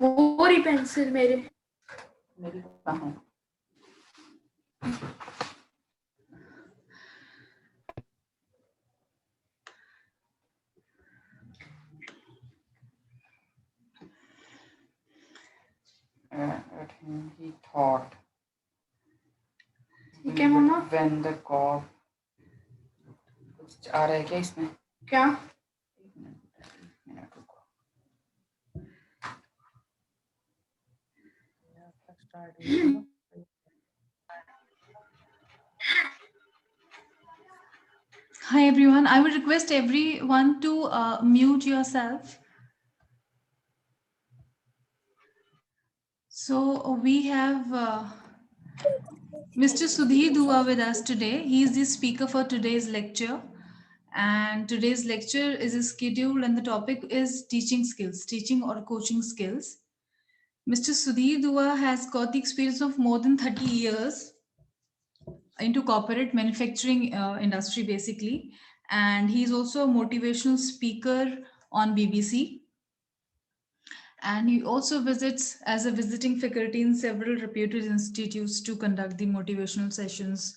वो रही पेंसिल मेरी कहाँ? He thought. ठीक है मम्मा. When the cop. कुछ आ रहा है क्या इसमें? क्या? मिनट रुको. Hi everyone, I would request everyone to mute yourself. So we have Mr. Sudhir Dua with us today. He is the speaker for today's lecture. And today's lecture is scheduled and the topic is teaching skills, teaching or coaching skills. Mr. Sudhir Dua has got the experience of more than 30 years into corporate manufacturing industry basically. And he's also a motivational speaker on BBC. And he also visits as a visiting faculty in several reputed institutes to conduct the motivational sessions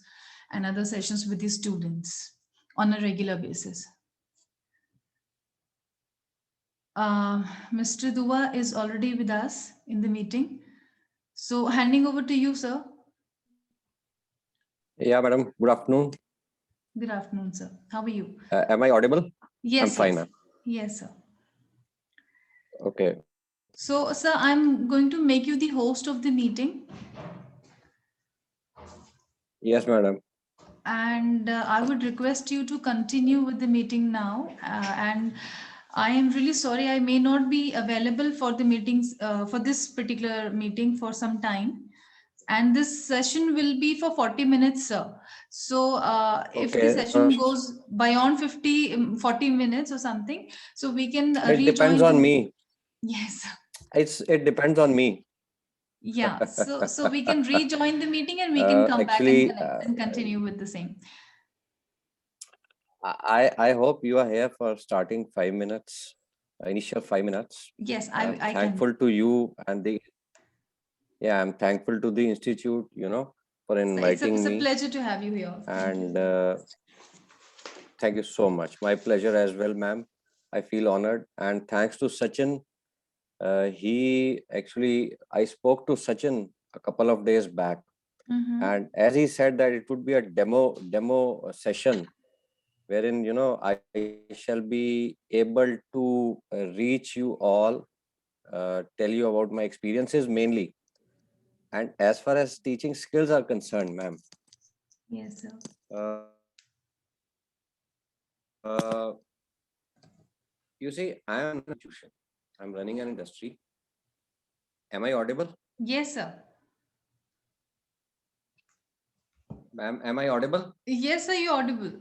and other sessions with the students on a regular basis. Mr. Dua is already with us in the meeting. So handing over to you, sir. Yeah, madam. Good afternoon. Good afternoon, sir. How are you? Am I audible? Yes. I'm fine, yes. ma'am. Yes, sir. Okay. So, sir, I'm going to make you the host of the meeting. Yes, madam. And I would request you to continue with the meeting now. And I am really sorry, I may not be available for the meetings, for this particular meeting for some time. And this session will be for 40 minutes, sir. So if the Okay. session goes beyond 40 minutes or something, so we can It depends on me. Yes. It depends on me. Yeah, so we can rejoin the meeting and we can come actually, back and connect and continue with the same. I hope you are here for starting 5 minutes, initial 5 minutes. Yes, I'm I thankful can. to you and I'm thankful to the institute, for inviting It's a me. pleasure to have you here. And thank you so much. My pleasure as well, ma'am. I feel honored. And thanks to Sachin. I spoke to Sachin a couple of days back. And as he said that it would be a demo session wherein, I shall be able to reach you all, tell you about my experiences mainly. And as far as teaching skills are concerned, ma'am. Yes, sir. You see, I am an institution. I'm running an industry. Am I audible? Yes, sir. Ma'am, am I audible? Yes, sir, you're audible.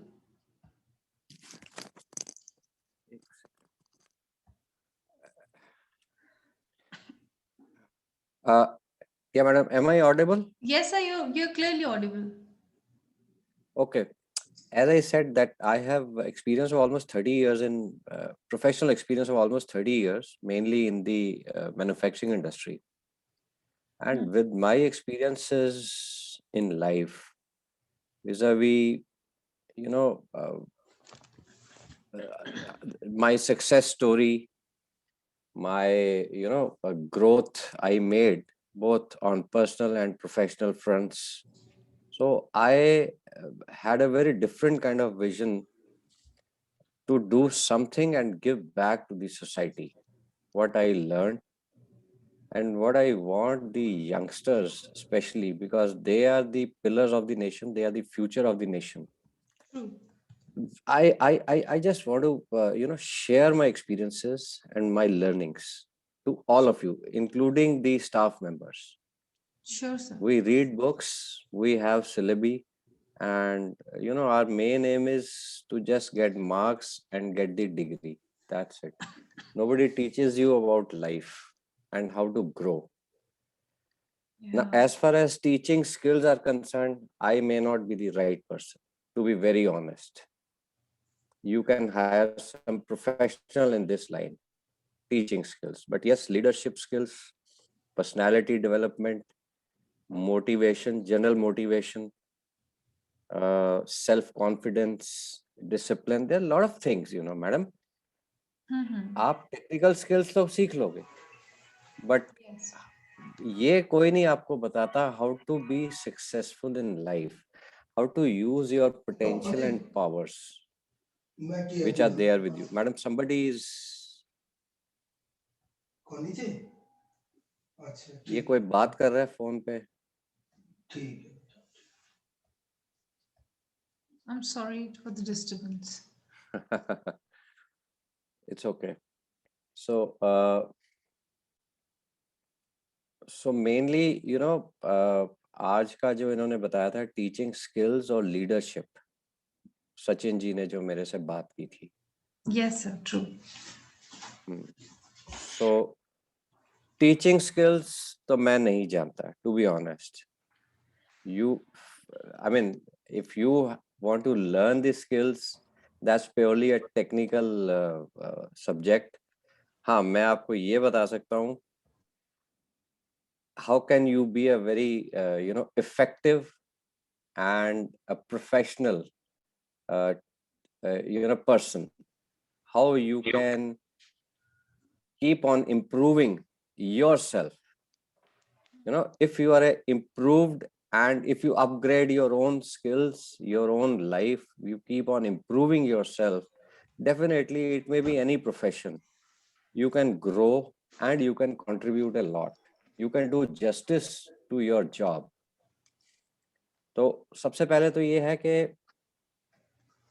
Yeah, madam, am I audible? Yes, sir, you're clearly audible. Okay. As I said that I have experience of almost 30 years in professional experience of almost 30 years, mainly in the manufacturing industry. And with my experiences in life, vis-a-vis, my success story, my, growth I made both on personal and professional fronts. So I had a very different kind of vision to do something and give back to the society what I learned and what I want the youngsters, especially because they are the pillars of the nation, they are the future of the nation. I just want to share my experiences and my learnings to all of you, including the staff members. Sure, sir. We read books, we have syllabi, and our main aim is to just get marks and get the degree. That's it. Nobody teaches you about life and how to grow. Now, as far as teaching skills are concerned, I may not be the right person, to be very honest. You can hire some professional in this line. teaching skills. But yes, leadership skills, personality development, motivation, general motivation, self-confidence, discipline. There are a lot of things, you know, madam. आप technical skills तो सीख लोगे, but ये कोई नहीं आपको बताता how to be successful in life, how to use your potential and powers which are there with you. Madam, somebody is, ये कोई बात कर रहा है फोन पे. ठीक है. I'm sorry for the disturbance. It's okay. So mainly, you know, आज का जो इन्होंने बताया था टीचिंग स्किल्स और लीडरशिप, सचिन जी ने जो मेरे से बात की थी. Yes, sir, true. So teaching skills तो मैं नहीं जानता, to be honest. I mean, if you want to learn these skills, that's purely a technical subject. हाँ, मैं आपको ये बता सकता हूँ how can you be a very effective and a professional person, how you can keep on improving yourself. If you are improved and if you upgrade your own skills, your own life, you keep on improving yourself, definitely it may be any profession, you can grow and you can contribute a lot. You can do justice to your job. तो सबसे पहले तो ये है कि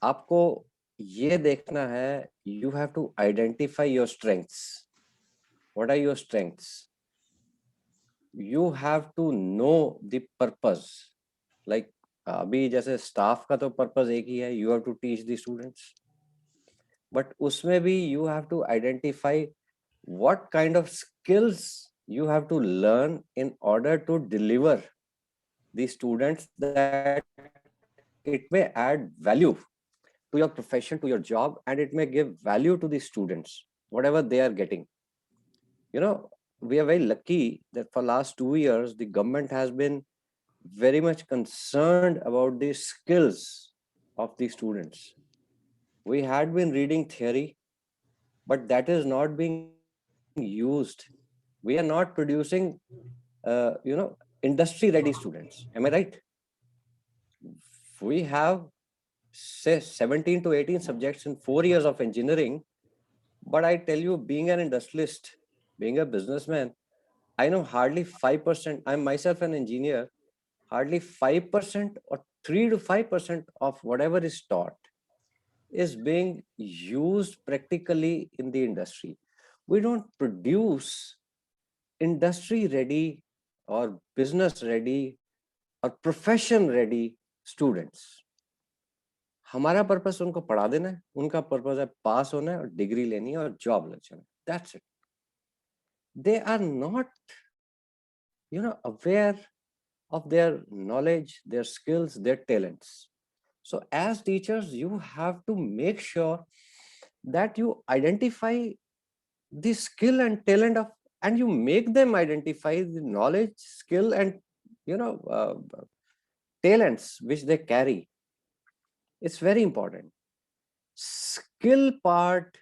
आपको ये देखना है, you have to identify your strengths. What are your strengths? You have to know the purpose. Like अभी जैसे staff का तो purpose एक ही है, you have to teach the students. But उसमें भी you have to identify what kind of skills you have to learn in order to deliver the students that it may add value to your profession, to your job, and it may give value to the students, whatever they are getting. We are very lucky that for last 2 years, the government has been very much concerned about the skills of the students. We had been reading theory, but that is not being used. We are not producing, industry-ready students. Am I right? We have, say, 17 to 18 subjects in 4 years of engineering, but I tell you, being an industrialist, being a businessman, I know hardly 5%. I'm myself an engineer. Hardly 5% or 3 to 5% of whatever is taught is being used practically in the industry. We don't produce industry ready or business ready or profession ready students. हमारा purpose उनको पढ़ा देना है, उनका purpose है पास होना है और डिग्री लेनी है और जॉब लग जाना. That's it. They are not, aware of their knowledge, their skills, their talents. So as teachers, you have to make sure that you identify the skill and talent of, and you make them identify the knowledge, skill, and talents which they carry. It's very important. Skill part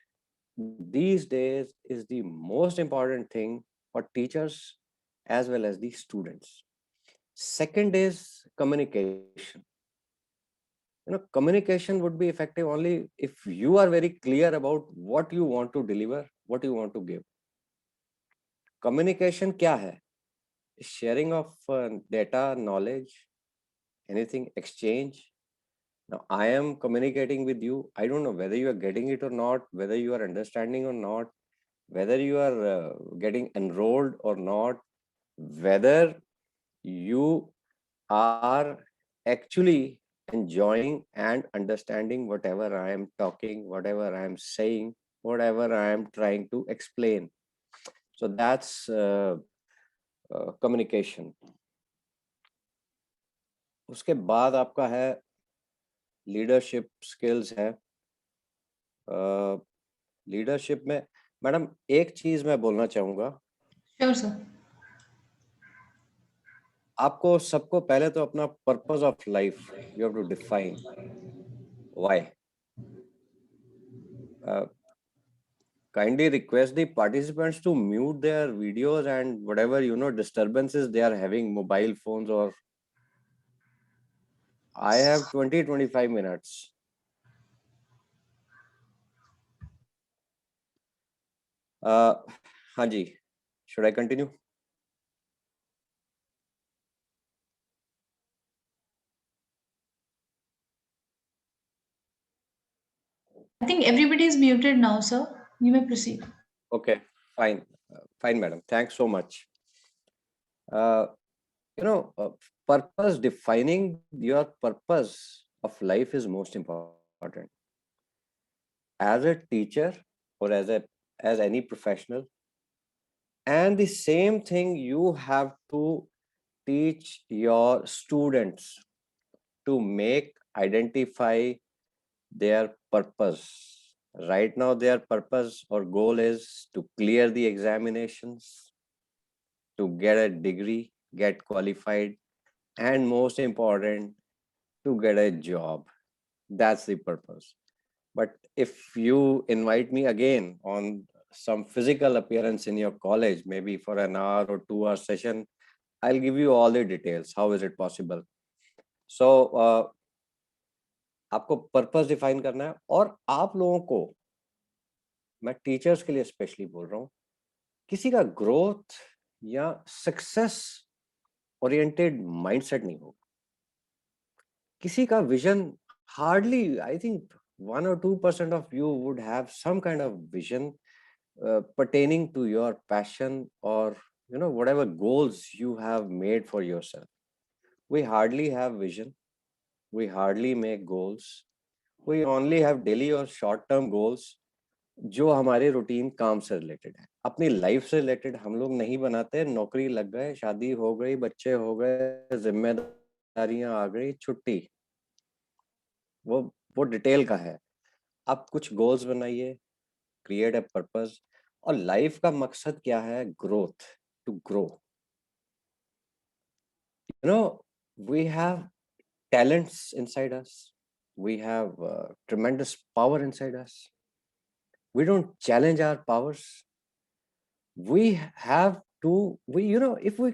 these days is the most important thing for teachers as well as the students. Second is communication. Communication would be effective only if you are very clear about what you want to deliver, what you want to give. Communication क्या है? Sharing of data, knowledge, anything, exchange. Now I am communicating with you. I don't know whether you are getting it or not, whether you are understanding or not, whether you are getting enrolled or not, whether you are actually enjoying and understanding whatever I am talking, whatever I am saying, whatever I am trying to explain. So that's communication. उसके बाद आपका है leadership skills है. Leadership में madam एक चीज मैं बोलना चाहूंगा, Sure, sir. आपको सबको पहले तो अपना purpose of life you have to define why. Kindly request the participants to mute their videos and whatever disturbances they are having, mobile phones, or I have 20-25 minutes. हाँ जी, should I continue? I think everybody is muted now, sir. You may proceed. Okay, fine, fine, madam. Thanks so much. Purpose, defining your purpose of life is most important. As a teacher or as any professional, and the same thing you have to teach your students to identify their purpose. Right now, their purpose or goal is to clear the examinations, to get a degree, get qualified, and most important, to get a job. That's the purpose. But if you invite me again on some physical appearance in your college, maybe for an hour or 2 hour session, I'll give you all the details. How is it possible? So, आपको purpose define करना है, और आप लोगों को, मैं teachers के लिए स्पेशली बोल रहा हूँ, किसी का ग्रोथ या सक्सेस ओरिएंटेड माइंडसेट नहीं होगा. किसी का vision hardly, I think 1 or 2% of you would have some kind of vision pertaining to your passion or whatever goals you have made for yourself. We hardly have vision, we hardly make goals, we only have daily or short term goals जो हमारे routine काम से related है. अपनी life से related हम लोग नहीं बनाते. नौकरी लग गए, शादी हो गई, बच्चे हो गए, जिम्मेदारियां आ गई, छुट्टी, वो डिटेल का है. आप कुछ गोल्स बनाइए, क्रिएट अ पर्पस. और लाइफ का मकसद क्या है? Growth, to grow. We have talents inside us, we have tremendous power inside us. We don't challenge our powers. We have to, if we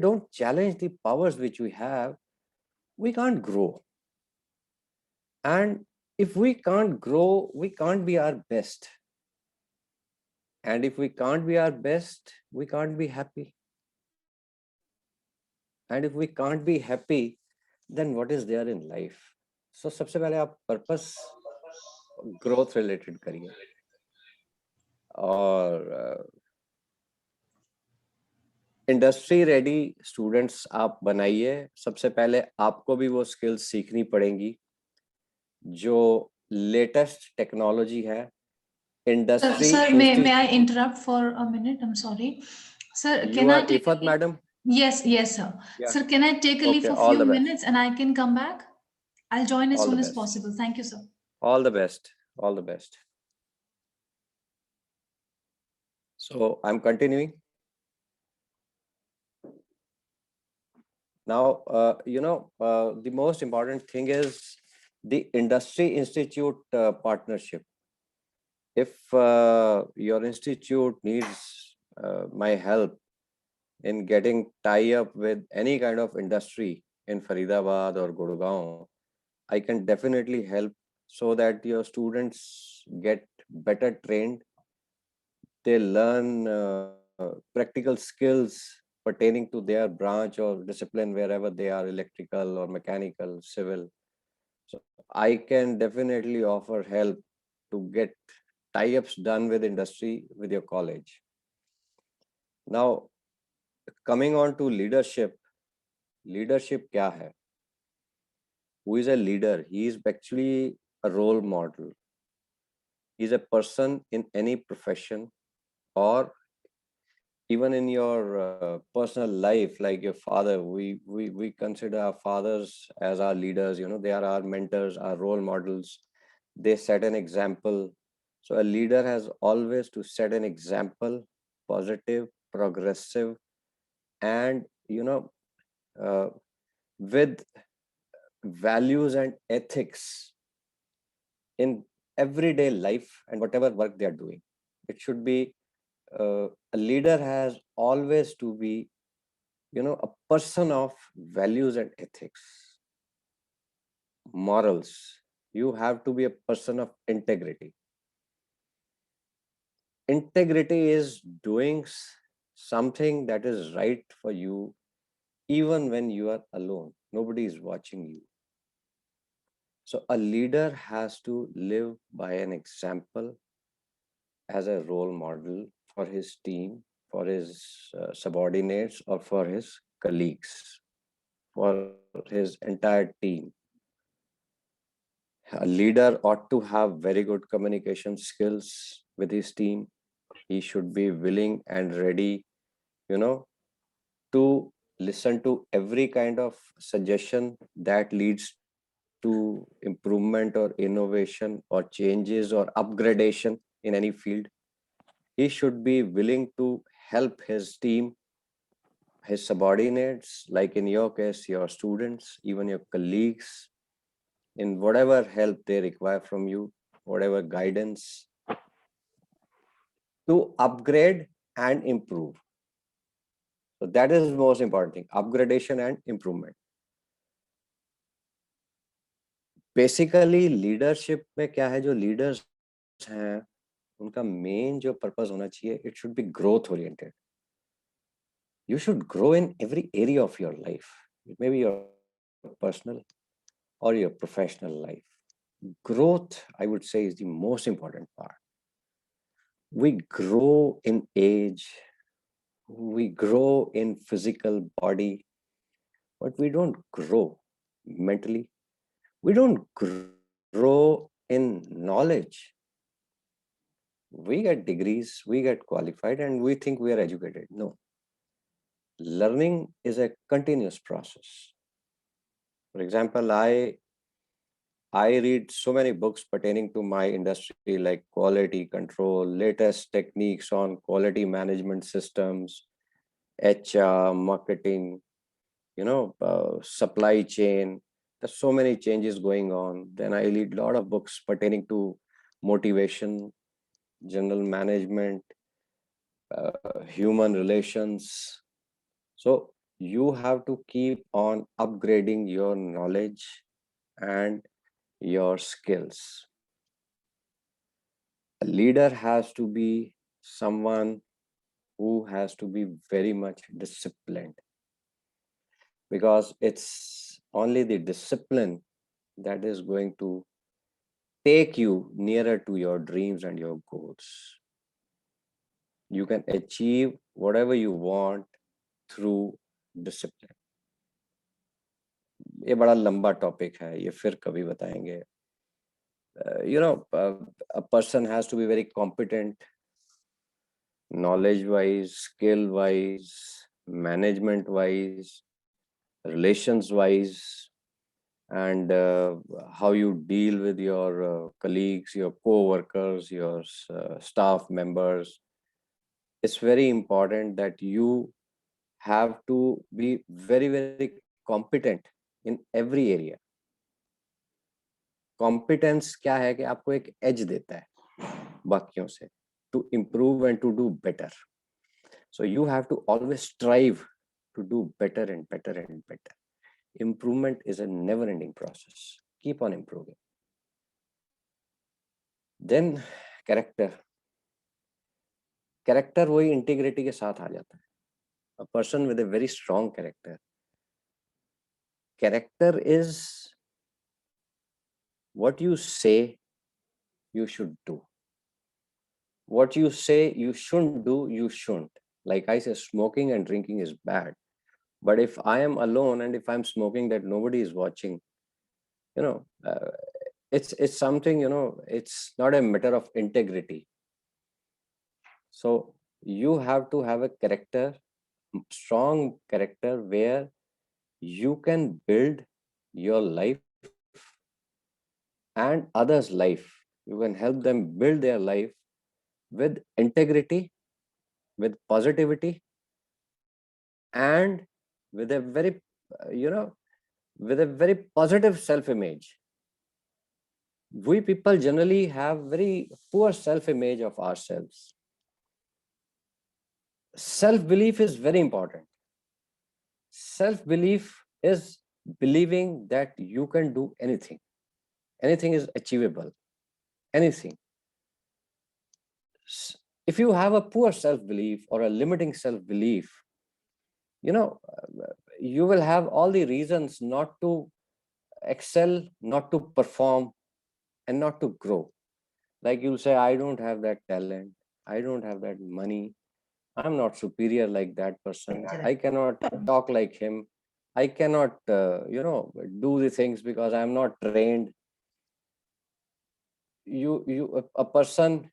don't challenge the powers which we have, we can't grow. And if we can't grow, we can't be our best. And if we can't be our best, we can't be happy. And if we can't be happy, then what is there in life? So सबसे पहले आप purpose growth related करिए. और industry ready students आप बनाइए. सबसे पहले आपको भी वो स्किल्स सीखनी पड़ेंगी जो लेटेस्ट टेक्नोलॉजी है. Industry. Sir, may I interrupt for a minute? I'm sorry. Sir, You can I are take Ifat, madam? Yes, sir. Yeah. Sir, can I take a leave Okay, for all few the best. minutes and I can come back? I'll join as All the soon as best. possible. Thank you, sir. All the best. All the best. So I'm continuing. Now, the most important thing is the industry institute partnership. If your institute needs my help in getting tie up with any kind of industry in Faridabad or Gurgaon, I can definitely help so that your students get better trained. They learn practical skills pertaining to their branch or discipline, wherever they are, electrical or mechanical, civil. So I can definitely offer help to get tie-ups done with industry with your college. Now, coming on to leadership. Leadership क्या है? Who is a leader? He is actually a role model. He is a person in any profession, or even in your personal life, like your father. We consider our fathers as our leaders. They are our mentors, our role models. They set an example. So a leader has always to set an example, positive, progressive, and uh, with values and ethics in everyday life and whatever work they are doing. It should be a leader has always to be a person of values and ethics, morals. You have to be a person of integrity. Integrity is doing something that is right for you even when you are alone, nobody is watching you. So a leader has to live by an example as a role model for his team, for his subordinates, or for his colleagues, for his entire team. A leader ought to have very good communication skills with his team. He should be willing and ready, you know, to listen to every kind of suggestion that leads to improvement or innovation or changes or upgradation in any field. He should be willing to help his team, his subordinates, like in your case, your students, even your colleagues, in whatever help they require from you, whatever guidance, to upgrade and improve. So that is the most important thing, upgradation and improvement. Basically leadership में क्या है, जो leaders हैं उनका main जो purpose होना चाहिए, it should be growth oriented. You should grow in every area of your life. It may be your personal or your professional life. Growth, I would say, is the most important part. We grow in age, we grow in physical body, but we don't grow mentally. We don't grow in knowledge. We get degrees, we get qualified, and we think we are educated. No. Learning is a continuous process. For example, I read so many books pertaining to my industry, like quality control, latest techniques on quality management systems, HR, marketing, supply chain. There's so many changes going on. Then I read a lot of books pertaining to motivation, general management, human relations. So you have to keep on upgrading your knowledge and your skills. A leader has to be someone who has to be very much disciplined, because it's only the discipline that is going to take you nearer to your dreams and your goals. You can achieve whatever you want through discipline. ये बड़ा लंबा topic है, ये फिर कभी बताएंगे. A person has to be very competent, knowledge wise, skill wise, management wise, relations wise, and how you deal with your colleagues, your co-workers, your staff members. It's very important that you have to be very, very competent in every area. Competence क्या है कि आपको एक edge देता है बाकियों से, to improve and to do better. So you have to always strive to do better and better and better. Improvement is a never-ending process. Keep on improving. Then character. Character वही integrity के साथ आ जाता है. A person with a very strong character. Character is what you say you should do. What you say you shouldn't do, you shouldn't. Like I say, smoking and drinking is bad. But if I am alone and if I'm smoking that nobody is watching, it's something, it's not a matter of integrity. So you have to have a character, strong character, where you can build your life and others' life You can help them build their life with integrity, with positivity, and with a very, with a very positive self-image. We people generally have very poor self-image of ourselves. Self-belief is very important. Self-belief is believing that you can do anything. Anything is achievable. Anything. If you have a poor self-belief or a limiting self-belief, you will have all the reasons not to excel, not to perform, and not to grow. Like you'll say, I don't have that talent, I don't have that money, I'm not superior like that person, I cannot talk like him, I cannot do the things because I'm not trained. A person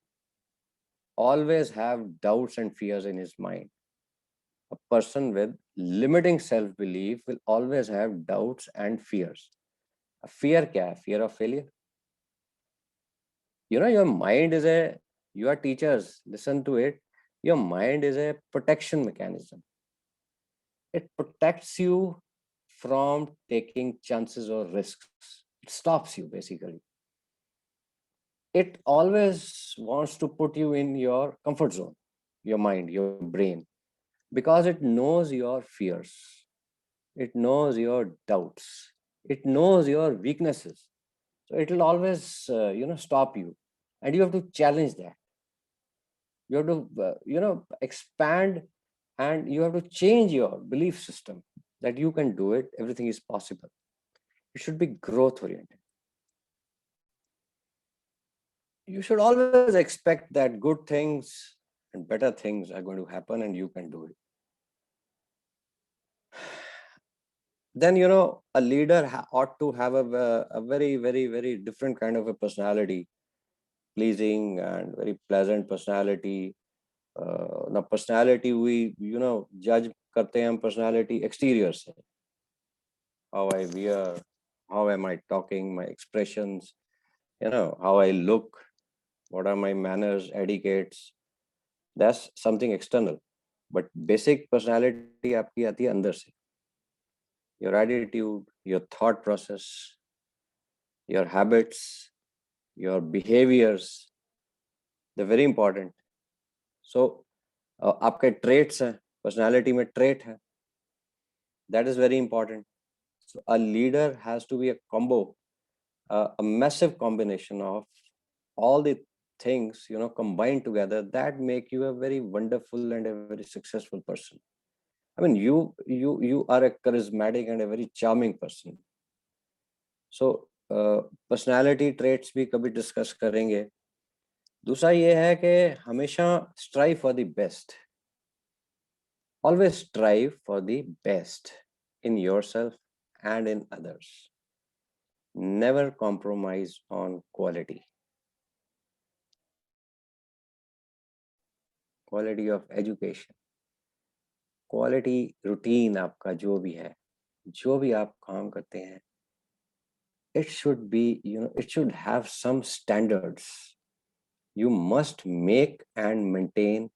always have doubts and fears in his mind. A person with limiting self-belief will always have doubts and fears. A fear kya hai? Fear of failure. Your mind is you are teachers, listen to it. Your mind is a protection mechanism. It protects you from taking chances or risks. It stops you basically. It always wants to put you in your comfort zone, your mind, your brain, because it knows your fears. It knows your doubts. It knows your weaknesses. So it will always, stop you. And you have to challenge that. You have to, expand, and you have to change your belief system that you can do it. Everything is possible. It should be growth oriented. You should always expect that good things and better things are going to happen and you can do it. Then, a leader ought to have a very, very, very different kind of a personality, pleasing and very pleasant personality. Now, personality, we, judge karte hain personality exterior se. How I wear, how am I talking, my expressions, how I look, what are my manners, etiquettes. That's something external. But basic personality aapki aati hai andar se. Your attitude, your thought process, your habits, your behaviors, they're very important. So, aapke traits hai, personality mein trait hai. That is very important. So a leader has to be a combo, a massive combination of all the things, combined together that make you a very wonderful and a very successful person. I mean, you are a charismatic and a very charming person. So personality traits भी कभी discuss करेंगे. दूसरा ये है कि हमेशा strive for the best. Always strive for the best in yourself and in others. Never compromise on quality. Quality of education. Quality routine आपका जो भी है, जो भी आप काम करते हैं, it should be, it should have some standards. You must make and maintain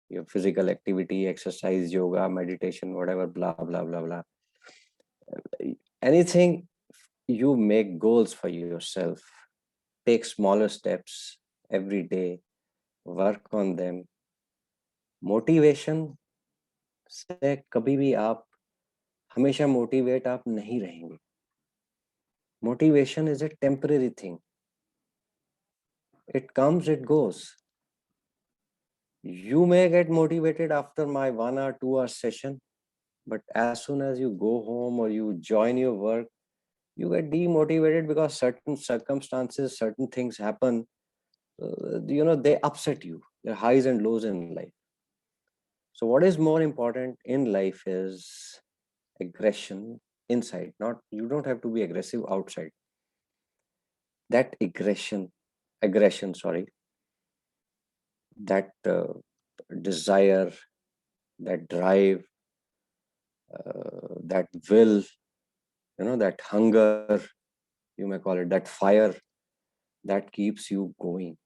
your physical activity, exercise, yoga, meditation, whatever, blah, blah, blah, blah. Anything, you make goals for yourself. Take smaller steps every day. Work on them. Motivation से कभी भी आप हमेशा motivate आप नहीं रहेंगे. Motivation is a temporary thing. It comes, it goes. You may get motivated after my 1 or 2 hour session, but as soon as you go home or you join your work, you get demotivated because certain circumstances, certain things happen. They upset you. There are highs and lows in life. So what is more important in life is aggression inside. Not, you don't have to be aggressive outside. That aggression, that desire, that drive, that will, that hunger, you may call it, that fire that keeps you going.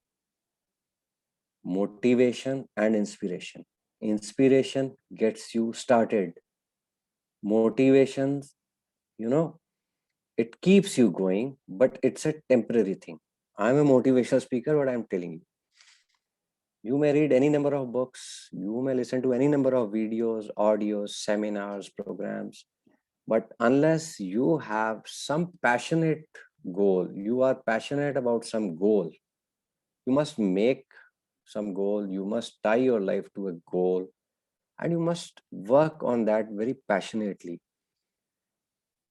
Motivation and inspiration. Inspiration gets you started. Motivation, it keeps you going, but it's a temporary thing. I'm a motivational speaker, but I'm telling you, you may read any number of books, you may listen to any number of videos, audios, seminars, programs, but unless you have some passionate goal, you are passionate about some goal, you must make some goal, you must tie your life to a goal, and you must work on that very passionately.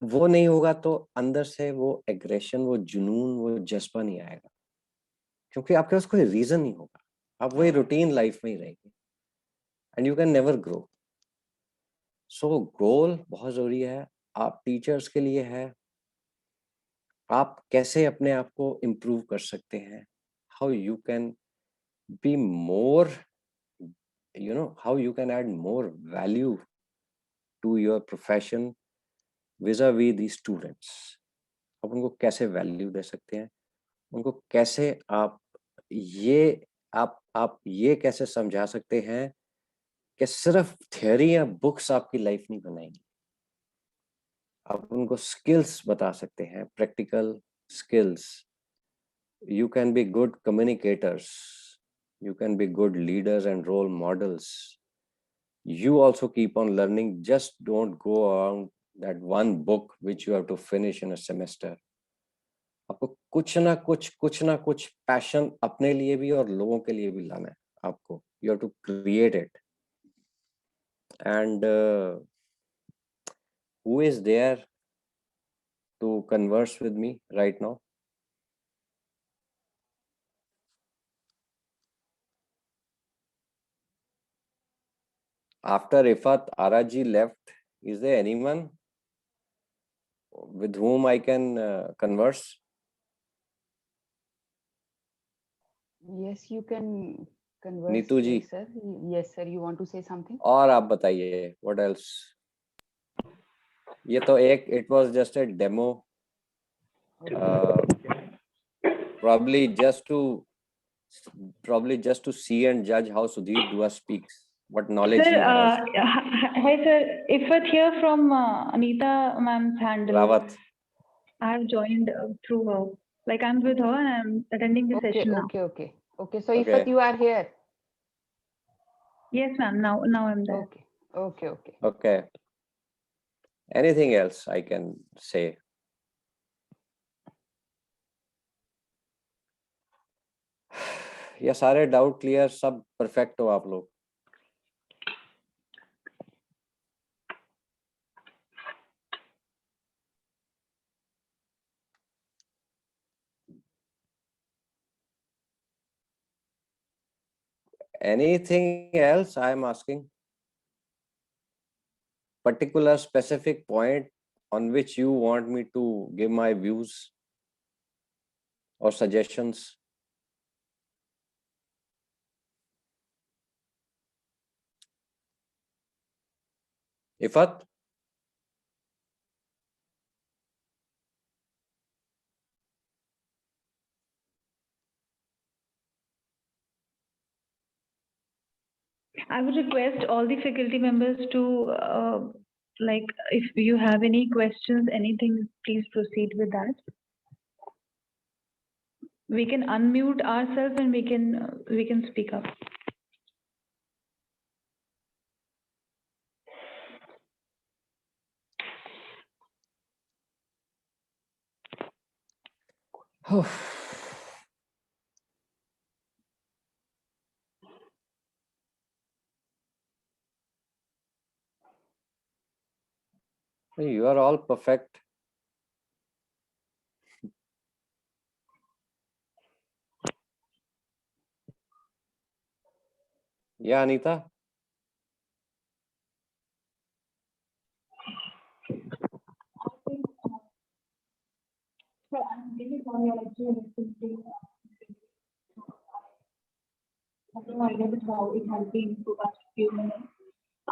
वो नहीं होगा तो अंदर से वो aggression, वो जुनून, वो जज्बा नहीं आएगा, क्योंकि आपके पास कोई रीजन नहीं होगा, आप वही रूटीन लाइफ में ही रहेंगे, and you can never grow. So goal बहुत जरूरी है. आप टीचर्स के लिए है, आप कैसे अपने आप को इम्प्रूव कर सकते हैं, how you can be more, how you can add more value to your profession vis-a-vis the students. आप उनको कैसे वैल्यू दे सकते हैं, उनको कैसे आप ये कैसे समझा सकते हैं कि सिर्फ थियरी या बुक्स आपकी लाइफ नहीं बनाएंगी. आप उनको स्किल्स बता सकते हैं, practical skills. You can be good communicators, you can be good leaders and role models. You also keep on learning, just don't go around that one book which you have to finish in a semester. आपको कुछ ना कुछ passion अपने लिए भी और लोगों के लिए भी लाना है आपको. You have to create it. And who is there to converse with me right now? After Ifat Araji left, is there anyone with whom I can converse? Yes, you can converse. Neetu ji. Sir. Yes, sir. You want to say something? और आप बताइए, what else? ये तो it was just a demo. Probably just to see and judge how Sudhir Dua speaks, what knowledge Sir, he has. hi sir, Ifat here from Anita ma'am's handle. Rawat. I have joined through her. Like I'm with her and I'm attending the session now. Okay. So Okay. Ifat, you are here. Yes, ma'am. Now I'm there. Okay. Anything else I can say? ये सारे doubt clear, सब perfect हो आप लोग? Anything else I am asking? Particular specific point on which you want me to give my views or suggestions? Ifat? I would request all the faculty members to, like, if you have any questions, anything, please proceed with that. We can unmute ourselves and we can speak up. You are all perfect. Yeah, Anita? I have no idea how it has been for the past few minutes.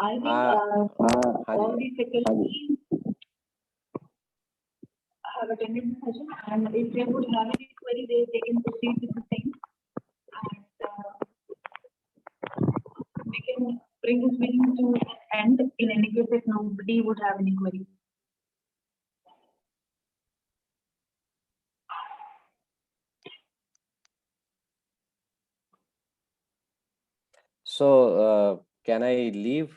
I think हाँ all ji the faculty have attended the session, and if they would have any query, they can proceed with the same. And we can bring this meeting to an end in any case if nobody would have any query. so can I leave?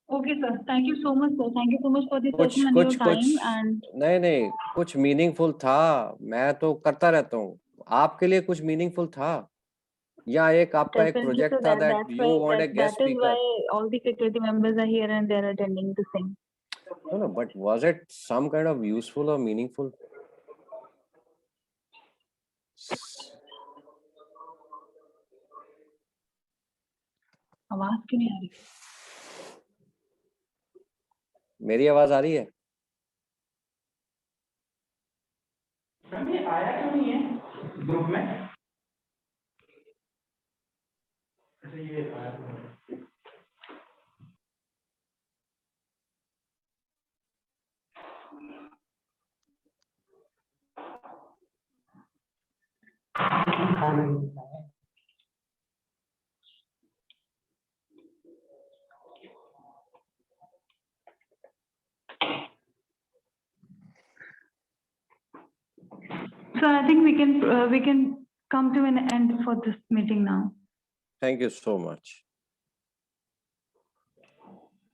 Okay, sir. Thank you so much, sir. Thank you so much for the कुछ session and कुछ your कुछ time. And नहीं कुछ meaningful था, मैं तो करता रहता हूँ, आपके लिए कुछ मीनिंगफुल था या एक आपका एक definitely, प्रोजेक्ट sir, था that that's you why want a guest that is why speaker? all the faculty members are here and they are attending the same. No, but was it some kind of useful or meaningful? आवाज क्यों नहीं आ रही? मेरी आवाज आ रही है? ये आया क्यों नहीं है ग्रुप में? अच्छा ये आया So I think we can come to an end for this meeting now. Thank you so much.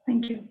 Thank you.